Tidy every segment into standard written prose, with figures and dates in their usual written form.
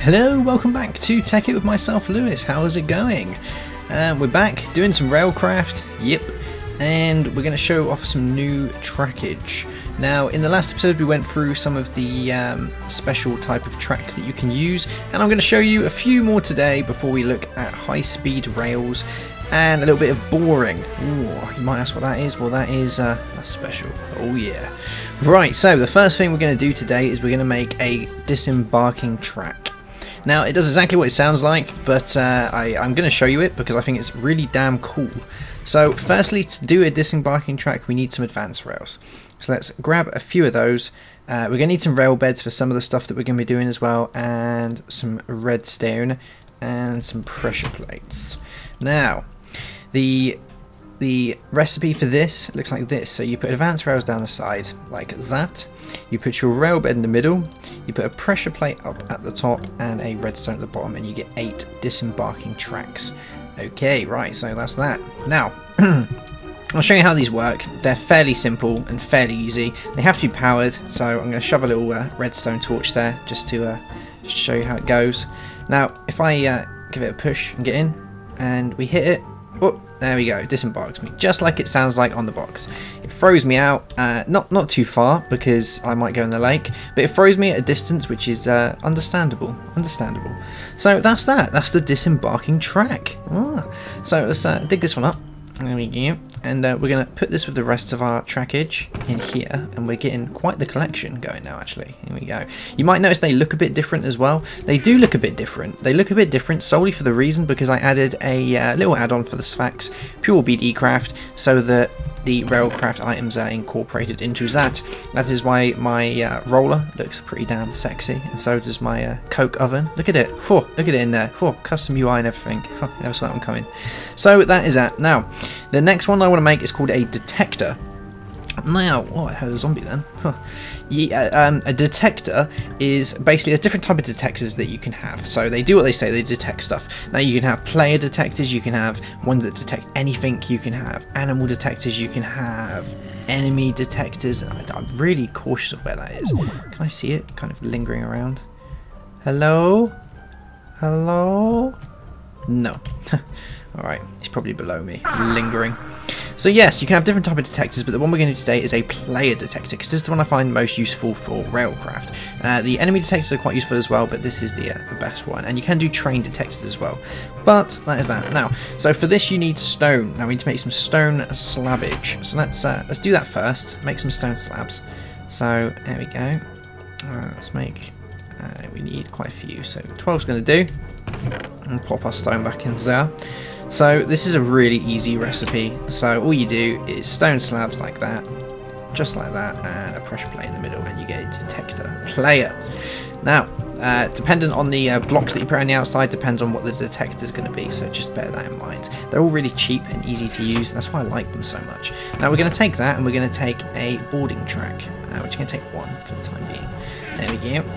Hello, welcome back to Tekkit with myself, Lewis. How is it going? We're back doing some railcraft, yep, and we're going to show off some new trackage. Now, in the last episode we went through some of the special type of track that you can use, and I'm going to show you a few more today before we look at high-speed rails and a little bit of boring. Ooh, you might ask what that is. Well, that is that's special. Oh yeah. Right, so the first thing we're going to do today is we're going to make a disembarking track. Now, it does exactly what it sounds like, but I'm going to show you it because I think it's really damn cool. So, firstly, to do a disembarking track, we need some advanced rails. So let's grab a few of those. We're going to need some rail beds for some of the stuff that we're going to be doing as well, and some redstone and some pressure plates. Now, the recipe for this looks like this. So you put advanced rails down the side like that. You put your rail bed in the middle. You put a pressure plate up at the top and a redstone at the bottom, and you get 8 disembarking tracks. Okay, right, so that's that. Now, I'll show you how these work. They're fairly simple and fairly easy. They have to be powered, so I'm going to shove a little redstone torch there just to show you how it goes. Now, if I give it a push and get in, and we hit it, oh, there we go, it disembarks me, just like it sounds like on the box. It throws me out, not too far, because I might go in the lake, but it throws me at a distance which is understandable. So that's that, that's the disembarking track. So let's dig this one up. There we go. And we're going to put this with the rest of our trackage in here, and we're getting quite the collection going now actually. Here we go. You might notice they look a bit different as well. They do look a bit different. They look a bit different solely for the reason because I added a little add-on for the Sphax Pure BD Craft so that the railcraft items are incorporated into that. That is why my roller looks pretty damn sexy, and so does my coke oven. Look at it. Oh, look at it in there. Oh, custom UI and everything. Oh, never saw that one coming. So that is that. Now, the next one I want to make is called a detector. Now, oh, I heard a zombie then. Huh. Yeah, a detector is basically a different type of detectors that you can have. So they do what they say, they detect stuff. Now you can have player detectors, you can have ones that detect anything, you can have animal detectors, you can have enemy detectors. I'm really cautious of where that is. Can I see it kind of lingering around? Hello? Hello? No. Alright, he's probably below me, lingering. So yes, you can have different type of detectors, but the one we're going to do today is a player detector, because this is the one I find most useful for railcraft. The enemy detectors are quite useful as well, but this is the best one. And you can do train detectors as well. But that is that. Now, so for this you need stone. Now we need to make some stone slabbage. So let's do that first. Make some stone slabs. So there we go. Let's make. We need quite a few. So 12's going to do. And pop our stone back in there. So this is a really easy recipe. So all you do is stone slabs like that, just like that, and a pressure plate in the middle, and you get a detector player. Now, dependent on the blocks that you put on the outside, depends on what the detector is going to be, so just bear that in mind. They're all really cheap and easy to use, that's why I like them so much. Now we're going to take that and we're going to take a boarding track, which is going to take one for the time being. There we go.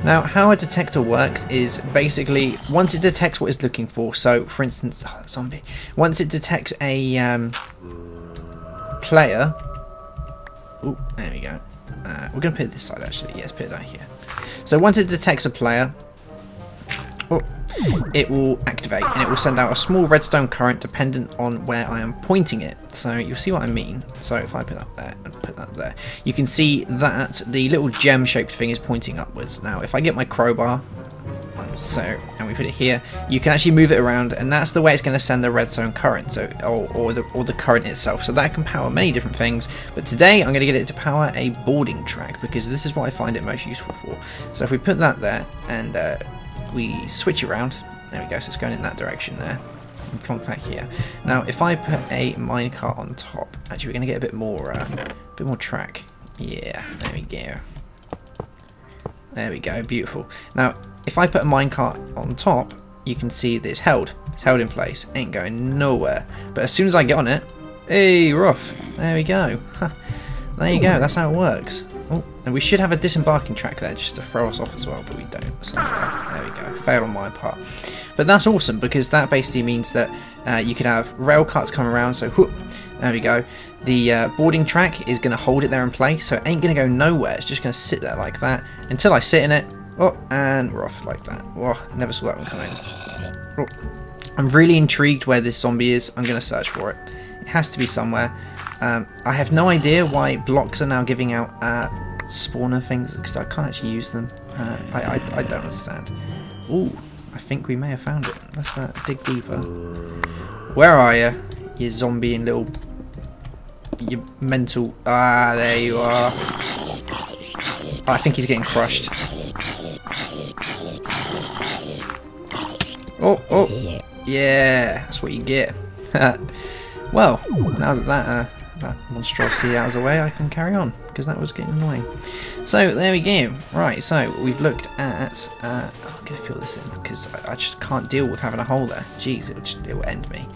Now, how a detector works is basically once it detects what it's looking for. So, for instance, zombie. Once it detects a player. Oh, there we go. We're going to put it this side actually. Yes, put it down here. So once it detects a player, it will activate and it will send out a small redstone current dependent on where I am pointing it. So you'll see what I mean. So if I put that there and put that there, you can see that the little gem shaped thing is pointing upwards. Now if I get my crowbar, and we put it here, you can actually move it around, and that's the way it's going to send the redstone current, so or the current itself. So that can power many different things, but today I'm going to get it to power a boarding track because this is what I find it most useful for. So if we put that there and we switch around, there we go, so it's going in that direction there, and plonk that here. Now if I put a minecart on top, actually we're going to get a bit more track. Yeah, there we go. There we go, beautiful. Now if I put a minecart on top, you can see that it's held in place, ain't going nowhere. But as soon as I get on it, hey, rough, there we go. There you go, that's how it works. Oh, and we should have a disembarking track there just to throw us off as well, but we don't. So there we go, fail on my part. But that's awesome because that basically means that you could have rail carts come around, so whoop, there we go. The boarding track is going to hold it there in place, so it ain't going to go nowhere. It's just going to sit there like that until I sit in it, Oh, and we're off like that. Whoa, never saw that one coming. Oh. I'm really intrigued where this zombie is. I'm going to search for it. It has to be somewhere. I have no idea why blocks are now giving out spawner things, because I can't actually use them. I don't understand. Ooh, I think we may have found it. Let's dig deeper. Where are you? You zombie and little... You mental... Ah, there you are. Oh, I think he's getting crushed. Oh, oh. Yeah, that's what you get. Well, now that that monstrosity out of the way, I can carry on, because that was getting annoying. So there we go. Right, so we've looked at... I'm going to fill this in, because I just can't deal with having a hole there. Jeez, it will end me.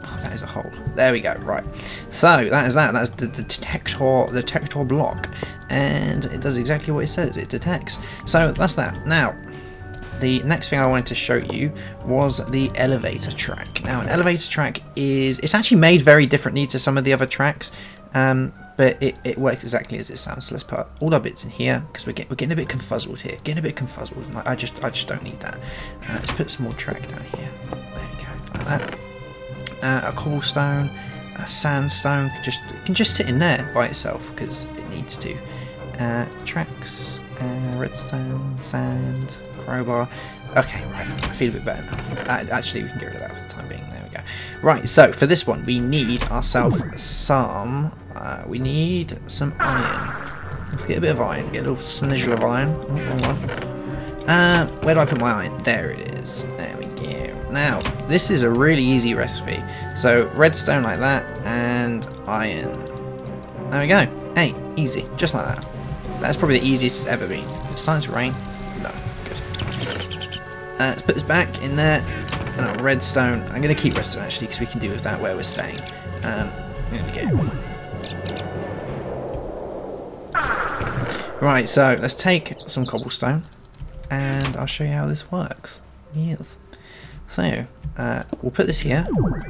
Oh, that is a hole. There we go. Right. So that is that. That's the detector block, and it does exactly what it says. It detects. So that's that. Now, the next thing I wanted to show you was the elevator track. Now, an elevator track it's actually made very differently to some of the other tracks, but it works exactly as it sounds. So let's put all our bits in here, because we're getting a bit confuzzled here. Getting a bit confuzzled. I just don't need that. Let's put some more track down here. There we go. Like that. A cobblestone, a sandstone can just sit in there by itself, because it needs to. Tracks, redstone, sand, crowbar. Okay, right, I feel a bit better now. Actually, we can get rid of that for the time being. There we go. Right, so for this one, we need ourselves some. We need some iron. Let's get a bit of iron. Get a little sniggle of iron. Oh, wrong one. Where do I put my iron? There it is. There we go. Now, this is a really easy recipe. So, redstone like that, and iron. There we go. Hey, easy. Just like that. That's probably the easiest it's ever been. It's starting to rain. No, good. Let's put this back in there. And our redstone. I'm going to keep redstone, actually, because we can do with that where we're staying. There we go. Right, so let's take some cobblestone, and I'll show you how this works. Yes. So, we'll put this here. We're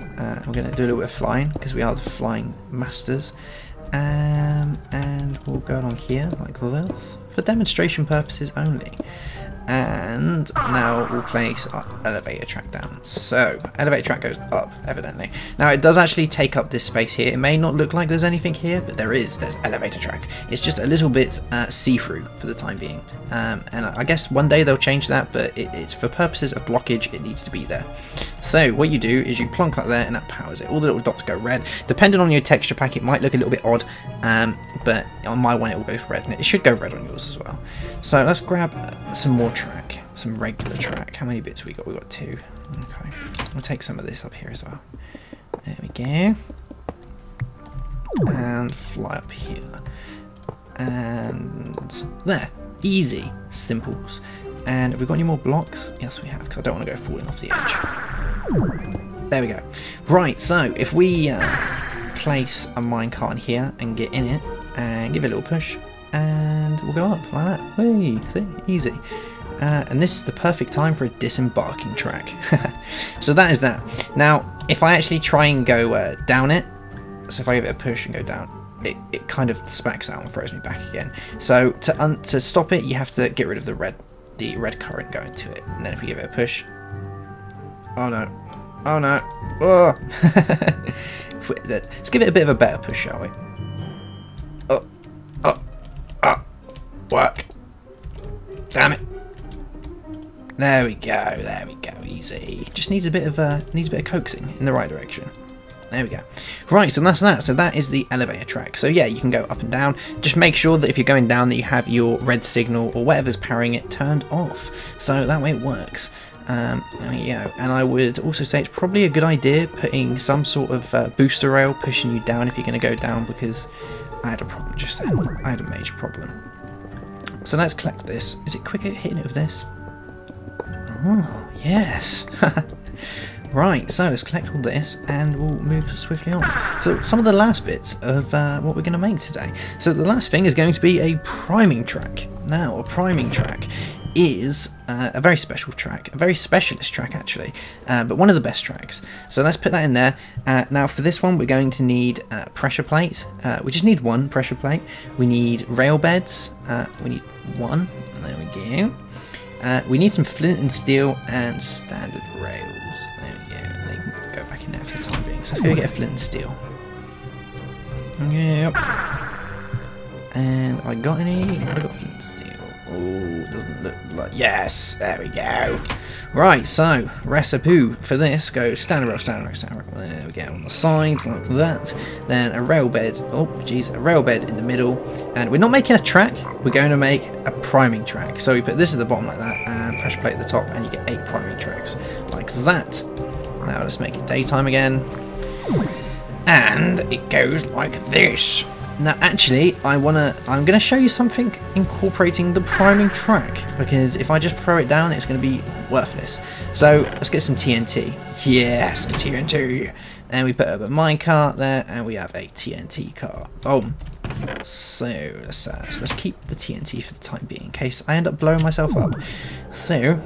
going to do a little bit of flying, because we are the flying masters. And we'll go along here, like this, for demonstration purposes only. And now we'll place our elevator track down. So, elevator track goes up, evidently. Now, it does actually take up this space here. It may not look like there's anything here, but there's elevator track. It's just a little bit see-through for the time being. And I guess one day they'll change that, but it's for purposes of blockage, it needs to be there. So, what you do is you plonk that there, and that powers it. All the little dots go red. Depending on your texture pack, it might look a little bit odd, but on my one it will go red, and it should go red on yours as well. So, let's grab some more track, some regular track. How many bits we got? We got 2. Okay, we'll take some of this up here as well. There we go. And fly up here. And there. Easy. Simples. And have we got any more blocks? Yes, we have, because I don't want to go falling off the edge. There we go. Right, so if we place a minecart in here and get in it and give it a little push, and we'll go up like that. Whee, see? Easy. And this is the perfect time for a disembarking track. So that is that. Now, if I actually try and go down it, so if I give it a push and go down, it kind of Sphax out and throws me back again. So to stop it, you have to get rid of the red current going to it. And then if we give it a push, oh no, oh no, oh. Let's give it a bit of a better push, shall we? Work. Damn it. There we go, easy. Just needs a bit of coaxing in the right direction. There we go. Right, so that's that. So that is the elevator track. So yeah, you can go up and down. Just make sure that if you're going down that you have your red signal or whatever's powering it turned off. So that way it works. There you go. And I would also say it's probably a good idea putting some sort of booster rail pushing you down if you're going to go down, because I had a problem just then. I had a major problem. So let's collect this. Is it quicker hitting it with this? Oh, yes. Right, so let's collect all this and we'll move swiftly on. So some of the last bits of what we're going to make today. So the last thing is going to be a priming track. Now, a priming track is a very special track, a very specialist track actually, but one of the best tracks. So let's put that in there. Now for this one we're going to need pressure plate. We just need one pressure plate. We need rail beds. We need one. There we go. We need some flint and steel and standard rails. There we go. They can go back in there for the time being. So let's go get a flint and steel. Yep. And I got any? I got flint and steel. Oh, doesn't look like... Yes, there we go. Right, so, recipe for this goes standard rail, standard rail, standard rail. There we go, on the sides, like that. Then a rail bed, oh, geez, a rail bed in the middle. And we're not making a track, we're going to make a priming track. So we put this at the bottom like that, and pressure plate at the top, and you get 8 priming tracks, like that. Now let's make it daytime again. And it goes like this. Now actually I'm gonna show you something incorporating the priming track, because if I just throw it down it's gonna be worthless. So let's get some TNT. Yes, a TNT. And we put up a minecart there and we have a TNT car. Boom. So let's keep the TNT for the time being in case I end up blowing myself up. So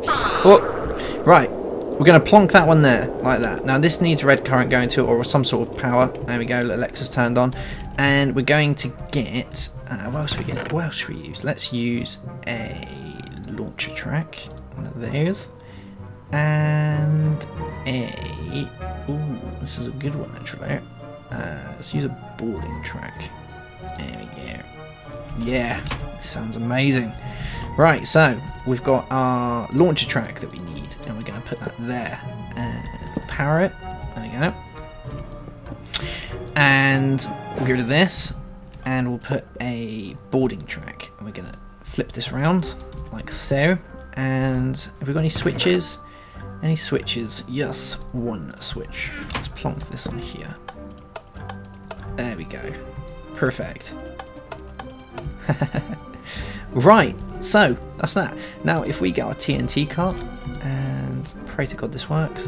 oh, right. We're going to plonk that one there, like that. Now this needs red current going to it, or some sort of power. There we go, Alexa's turned on. And we're going to get, what else are we getting? What else should we use? Let's use a launcher track, one of those. And a, ooh, this is a good one actually. Let's use a boarding track. There we go. Yeah, this sounds amazing. Right, so we've got our launcher track that we need. And we're going to put that there and power it. There we go. And we'll get rid of this and we'll put a boarding track. And we're going to flip this around like so. And have we got any switches? Any switches? Yes, one switch. Let's plonk this on here. There we go. Perfect. Right, so that's that. Now if we get our TNT cart and pray to God this works.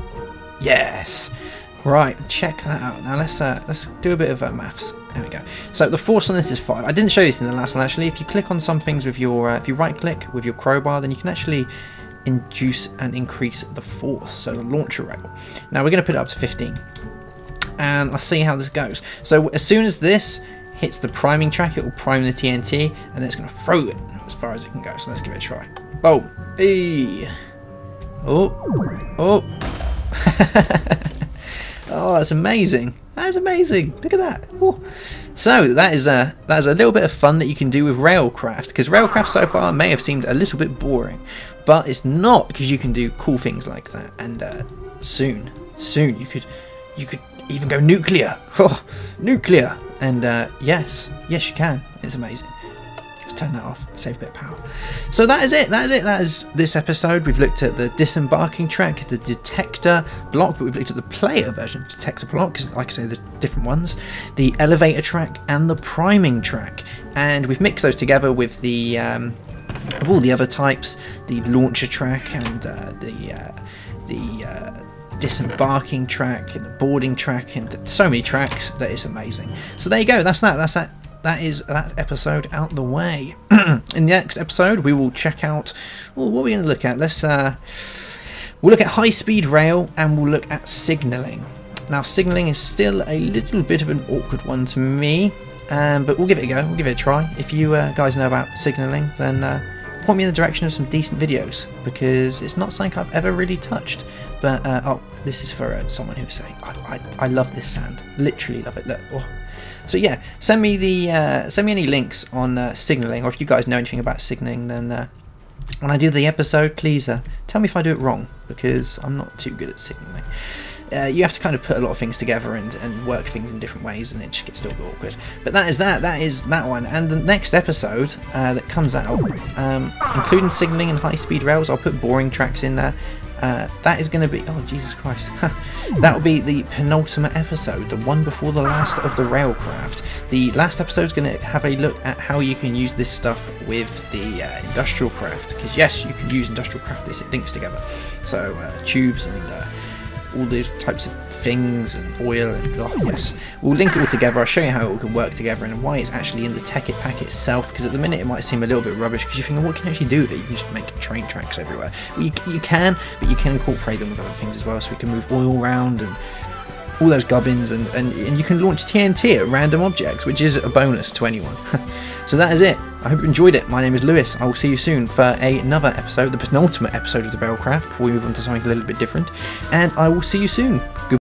Yes. Right, check that out. Now let's do a bit of maths. There we go. So the force on this is 5. I didn't show you this in the last one actually. If you click on some things with your, if you right click with your crowbar, then you can actually induce and increase the force. So the launcher rail. Now we're going to put it up to 15. And let's see how this goes. So as soon as this hits the priming track, it will prime the TNT, and then it's going to throw it as far as it can go. So let's give it a try. Boom! Hey! Oh! Oh! Oh, that's amazing! That's amazing! Look at that! Oh. So that is a little bit of fun that you can do with Railcraft, because Railcraft so far may have seemed a little bit boring, but it's not, because you can do cool things like that. And soon you could even go nuclear. Oh, nuclear! And yes you can. It's amazing. Let's turn that off, save a bit of power. So that is it. That is this episode. We've looked at the disembarking track, the detector block, but we've looked at the player version of the detector block, because like I say, there's different ones. The elevator track and the priming track. And we've mixed those together with the of all the other types, the launcher track and the disembarking track and the boarding track, and so many tracks that it's amazing. So there you go. That is that episode out the way. In the next episode we will check out, well, what are we going to look at? We'll look at high-speed rail and we'll look at signalling. Now signalling is still a little bit of an awkward one to me, but we'll give it a go. We'll give it a try. If you guys know about signalling, then point me in the direction of some decent videos, because it's not something I've ever really touched. But oh, this is for someone who was saying, I love this sound, literally love it. Look, oh. So yeah, send me any links on signalling, or if you guys know anything about signalling, then when I do the episode, please tell me if I do it wrong, because I'm not too good at signalling. You have to kind of put a lot of things together and work things in different ways, and it just gets a little bit awkward. But that is that one. And the next episode that comes out, including signalling and high-speed rails, I'll put boring tracks in there. That is going to be, oh Jesus Christ, that will be the penultimate episode, the one before the last of the Railcraft. The last episode is going to have a look at how you can use this stuff with the industrial craft, because yes, you can use industrial craft, this it links together. So tubes and all those types of things and oil and oh yes, we'll link it all together. I'll show you how it all can work together and why it's actually in the Tekkit pack itself, because at the minute it might seem a little bit rubbish because you're thinking, what can you actually do with it? You can just make train tracks everywhere. Well, you can, but you can incorporate them with other things as well, so we can move oil around and all those gubbins, and you can launch TNT at random objects, which is a bonus to anyone. So that is it. I hope you enjoyed it. My name is Lewis. I will see you soon for another episode, the penultimate episode of the Railcraft, before we move on to something a little bit different. And I will see you soon. Goodbye.